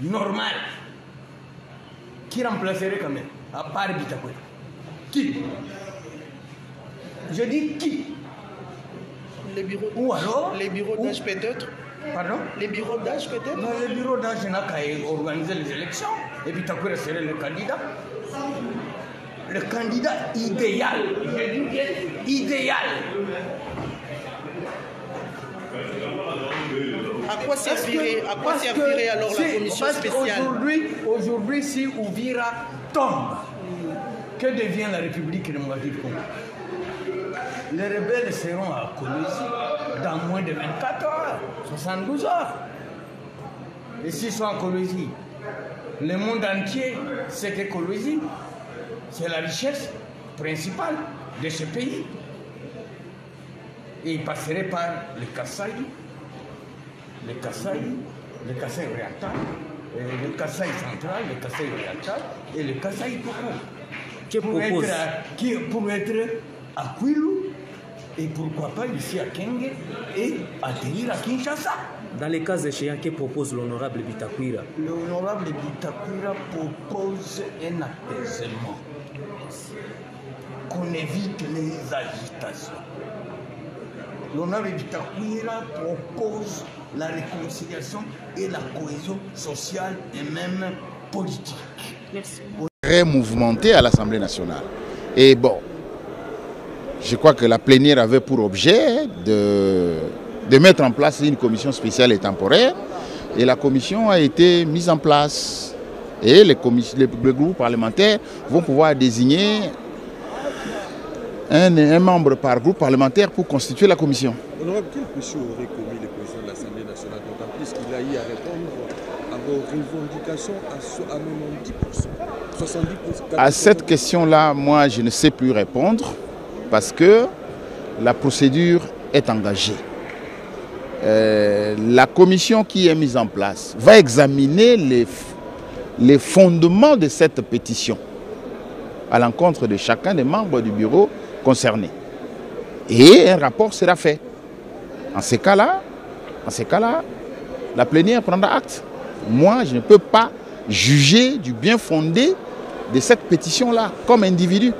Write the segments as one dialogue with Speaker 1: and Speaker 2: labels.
Speaker 1: normal, qui remplacerait quand même, à part Bitakwira? Qui? Je dis qui?
Speaker 2: Les bureaux,
Speaker 1: ou alors
Speaker 2: les bureaux d'âge peut-être.
Speaker 1: Pardon?
Speaker 2: Les bureaux d'âge peut-être.
Speaker 1: Non, les bureaux d'âge n'a qu'à organiser les élections et Bitakwira serait le candidat. Le candidat idéal. Je dis bien idéal.
Speaker 2: À quoi servirait alors la commission spéciale?
Speaker 1: Aujourd'hui, si Ouvira tombe, que devient la République démocratique du Congo? Les rebelles seront à Kolwezi dans moins de 24 heures, 72 heures. Et s'ils sont à Kolwezi, le monde entier sait que Kolwezi, c'est la richesse principale de ce pays. Et ils passeraient par le Kasaï, le Kasaï oriental, le Kasaï central, le Kasaï oriental et le Kasaï total. Pour être à Kwilu et pourquoi pas ici à Kenge et atterrir à Kinshasa.
Speaker 3: Dans les cas échéants, que propose l'honorable Bitakwira?
Speaker 1: L'honorable Bitakwira propose un apaisement, qu'on évite les agitations. L'honorable Bitakwira propose la réconciliation et la cohésion sociale et même politique.
Speaker 3: Merci.
Speaker 4: Très mouvementé à l'Assemblée nationale. Et bon, je crois que la plénière avait pour objet de mettre en place une commission spéciale et temporaire. Et la commission a été mise en place. Et les groupes parlementaires vont pouvoir désigner un membre par groupe parlementaire pour constituer la commission.
Speaker 5: Honorable, quelle question aurait commis le président de l'Assemblée nationale, d'autant plus qu'il a eu à répondre à vos revendications à 70%, 70%?
Speaker 4: À cette question-là, moi, je ne sais plus répondre parce que la procédure est engagée. La commission qui est mise en place va examiner les fondements de cette pétition à l'encontre de chacun des membres du bureau concerné. Et un rapport sera fait. En ces cas-là, la plénière prendra acte. Moi, je ne peux pas juger du bien fondé de cette pétition-là comme individu.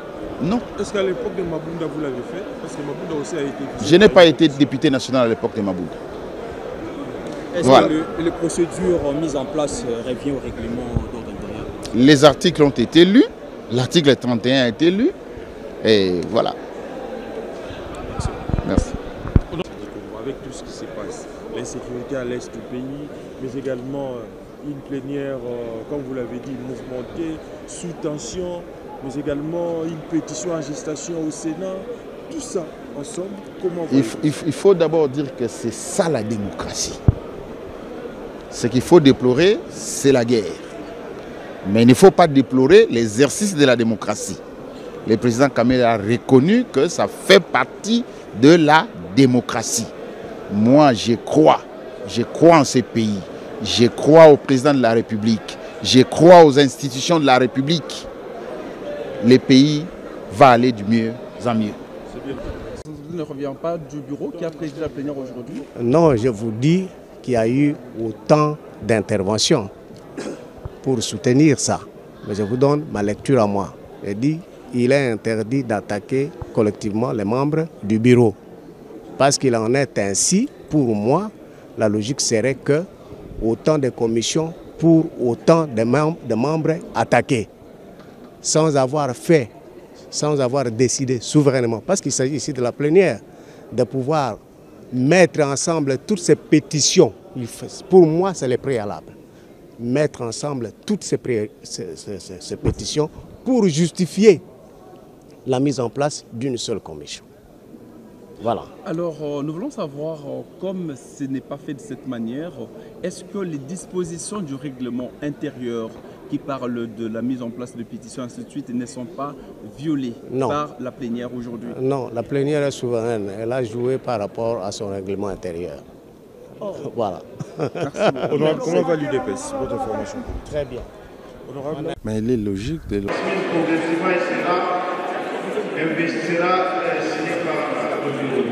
Speaker 4: Non.
Speaker 5: Est-ce qu'à l'époque de Mabunda, vous l'avez fait? Parce que Mabunda aussi a été...
Speaker 4: Je n'ai pas été député national à l'époque de Mabunda.
Speaker 6: Est-ce
Speaker 4: voilà.
Speaker 6: que les procédures mises en place reviennent au règlement d'ordre intérieur?
Speaker 4: Les articles ont été lus. L'article 31 a été lu. Et voilà. Merci.
Speaker 5: Avec tout ce qui se passe, l'insécurité à l'est du pays, mais également une plénière, comme vous l'avez dit, mouvementée, sous tension, mais également une pétition en gestation au Sénat, tout ça ensemble, comment
Speaker 4: il faut d'abord dire que c'est ça la démocratie. Ce qu'il faut déplorer, c'est la guerre. Mais il ne faut pas déplorer l'exercice de la démocratie. Le président Kamel a reconnu que ça fait partie de la démocratie. Moi, je crois en ce pays. Je crois au président de la République. Je crois aux institutions de la République. Le pays va aller du mieux en mieux.
Speaker 7: Vous ne revient pas du bureau qui a présidé la plénière aujourd'hui?
Speaker 8: Non, je vous dis qu'il y a eu autant d'interventions pour soutenir ça. Mais je vous donne ma lecture à moi. Je dis qu'il est interdit d'attaquer collectivement les membres du bureau. Parce qu'il en est ainsi, pour moi, la logique serait que autant de commissions pour autant de membres attaqués, sans avoir fait, sans avoir décidé souverainement, parce qu'il s'agit ici de la plénière, de pouvoir mettre ensemble toutes ces pétitions. Pour moi, c'est le préalable. Mettre ensemble toutes ces pétitions pour justifier la mise en place d'une seule commission. Voilà.
Speaker 7: Alors, nous voulons savoir, comme ce n'est pas fait de cette manière, est-ce que les dispositions du règlement intérieur qui parlent de la mise en place de pétitions, ainsi de suite, ne sont pas violées par la plénière aujourd'hui?
Speaker 8: Non, la plénière est souveraine. Elle a joué par rapport à son règlement intérieur. Oh. Voilà.
Speaker 5: Honorable, comment va l'UDPS, votre information?
Speaker 8: Très bien.
Speaker 5: Honorable. Mais il est logique de...
Speaker 9: Progressivement, il sera investira signé par le bureau.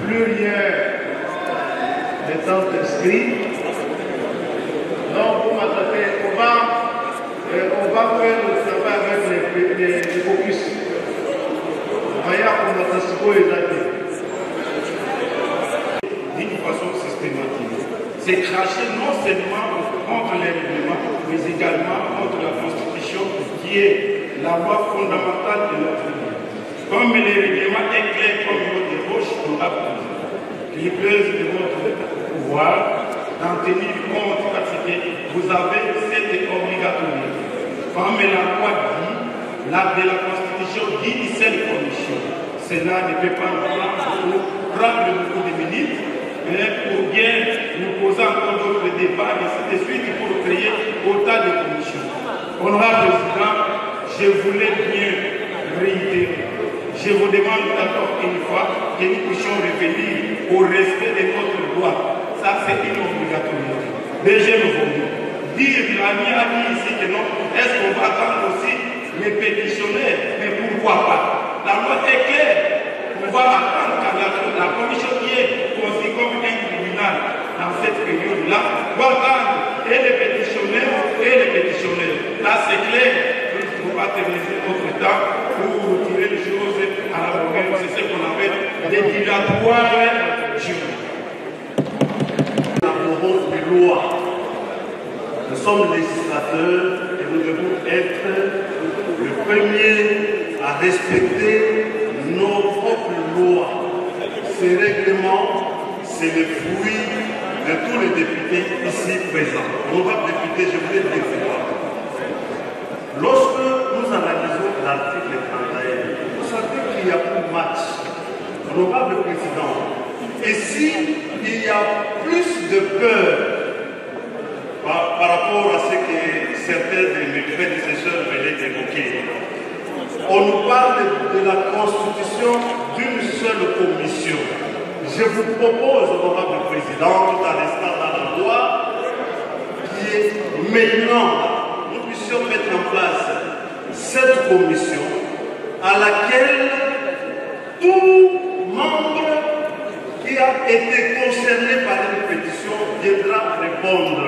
Speaker 9: Plus rien n'étant inscrit, on va faire le travail avec les focus. D'une façon systématique. C'est cracher non seulement contre les règlements, mais également contre la Constitution qui est la loi fondamentale de notre vie. Comme les règlements est clair comme l'eau de roche, on a qu'il plaise de votre pouvoir d'en tenir compte parce que vous avez cette obligatoire. Comme la loi dit, l'acte de la Constitution dit cette commission. Cela ne peut pas nous prendre beaucoup de minutes, mais pour bien nous poser encore d'autres débats, et ainsi de suite, pour créer autant de commissions. Honorable Président, je voulais bien réitérer. Je vous demande encore une fois que nous puissions revenir au respect de notre loi. Ça, c'est une obligatorité. Deuxième volet. Dire, l'ami a dit ici que non, est-ce qu'on va attendre aussi les pétitionnaires? Mais pourquoi pas? La loi est claire. On va attendre que la commission qui est considérée comme un tribunal dans cette période-là doit attendre et les pétitionnaires et les pétitionnaires. Là, c'est clair. Il ne faut pas terminer notre temps pour retirer les choses à la longueur. C'est ce qu'on appelle des dilatoires juridiques.
Speaker 10: Des lois. Nous sommes législateurs et nous devons être le premier à respecter nos propres lois. Ces règlements, c'est le fruit de tous les députés ici présents. Honorable député, je voulais dire quoi. Lorsque nous analysons l'article 31, vous savez qu'il y a plus de match. Honorable président, et s'il y a plus de peur par rapport à ce que certains de mes prédécesseurs venaient d'évoquer, on nous parle de la constitution d'une seule commission. Je vous propose, honorable président, tout en restant dans la loi, qui est maintenant, nous puissions mettre en place cette commission à laquelle tout membre qui a été concerné par une pétition viendra répondre.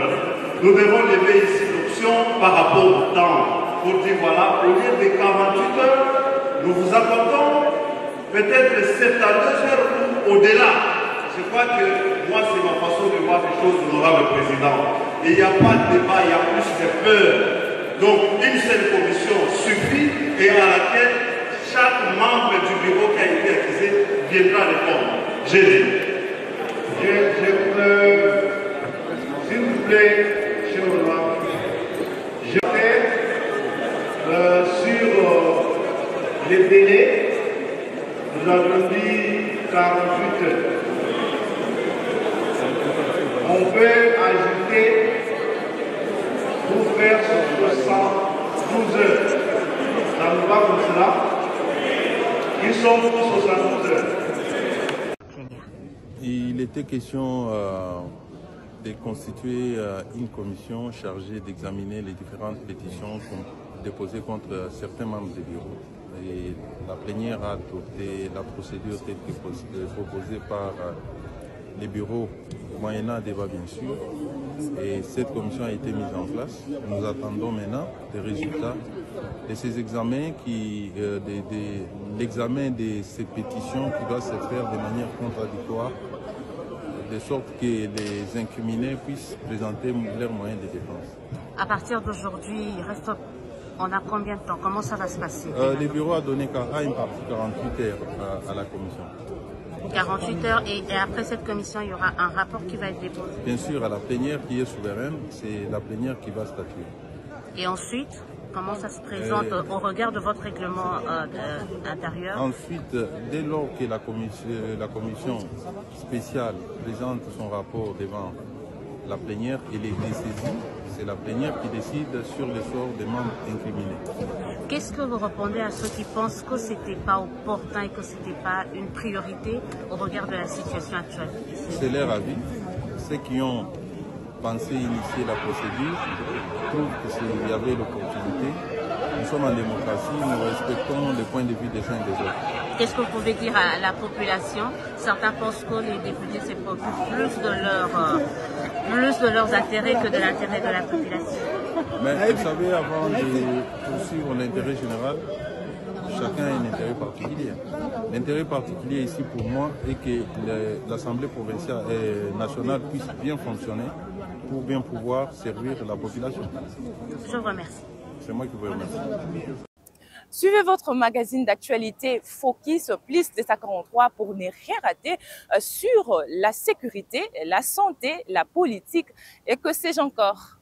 Speaker 10: Nous devons lever ici l'option par rapport au temps pour dire voilà, au lieu de 48 heures, nous vous accordons peut-être 7 à 2 heures ou au-delà. Je crois que moi, c'est ma façon de voir les choses, honorable président. Et il n'y a pas de débat, il y a plus de peur. Donc, une seule commission suffit et à laquelle chaque membre du bureau qui a été accusé viendra répondre. J'ai dit.
Speaker 9: S'il vous plaît, cher honorable, je vais sur les délais, nous avons dit 48 heures. On peut ajouter pour faire 72 heures. Ça nous va comme cela. Ils sont pour 72 heures.
Speaker 5: Il était question de constituer une commission chargée d'examiner les différentes pétitions déposées contre certains membres du bureau. Et la plénière a adopté la procédure telle que proposée par les bureaux, moyennant débat bien sûr. Et cette commission a été mise en place. Nous attendons maintenant des résultats de ces examens, l'examen de ces pétitions qui doit se faire de manière contradictoire, de sorte que les incriminés puissent présenter leurs moyens de défense.
Speaker 11: À partir d'aujourd'hui, on a combien de temps? Comment ça va se passer?
Speaker 5: Le bureau a donné une partie 48 heures à la commission.
Speaker 11: 48 heures et après cette commission, il y aura un rapport qui va être déposé?
Speaker 5: Bien sûr, à la plénière qui est souveraine, c'est la plénière qui va statuer.
Speaker 11: Et ensuite, comment ça se présente au regard de votre règlement intérieur?
Speaker 5: Ensuite, dès lors que la commission spéciale présente son rapport devant la plénière, il est dessaisi. C'est la plénière qui décide sur le sort des membres incriminés.
Speaker 11: Qu'est-ce que vous répondez à ceux qui pensent que ce n'était pas opportun et que ce n'était pas une priorité au regard de la situation actuelle?
Speaker 5: C'est leur avis. Ceux qui ont pensé initier la procédure trouvent qu'il y avait l'opportunité. Nous sommes en démocratie, nous respectons les points de vue des uns et des autres.
Speaker 11: Qu'est-ce que vous pouvez dire à la population? Certains pensent que les députés se préoccupent plus plus de leurs intérêts que de l'intérêt de la population.
Speaker 5: Mais vous savez, avant de poursuivre l'intérêt général, chacun a un intérêt particulier. L'intérêt particulier ici pour moi est que l'Assemblée provinciale et nationale puisse bien fonctionner pour bien pouvoir servir la population.
Speaker 11: Je vous remercie.
Speaker 5: C'est moi qui vous remercie.
Speaker 12: Suivez votre magazine d'actualité Focus plus 243 pour ne rien rater sur la sécurité, la santé, la politique et que sais-je encore.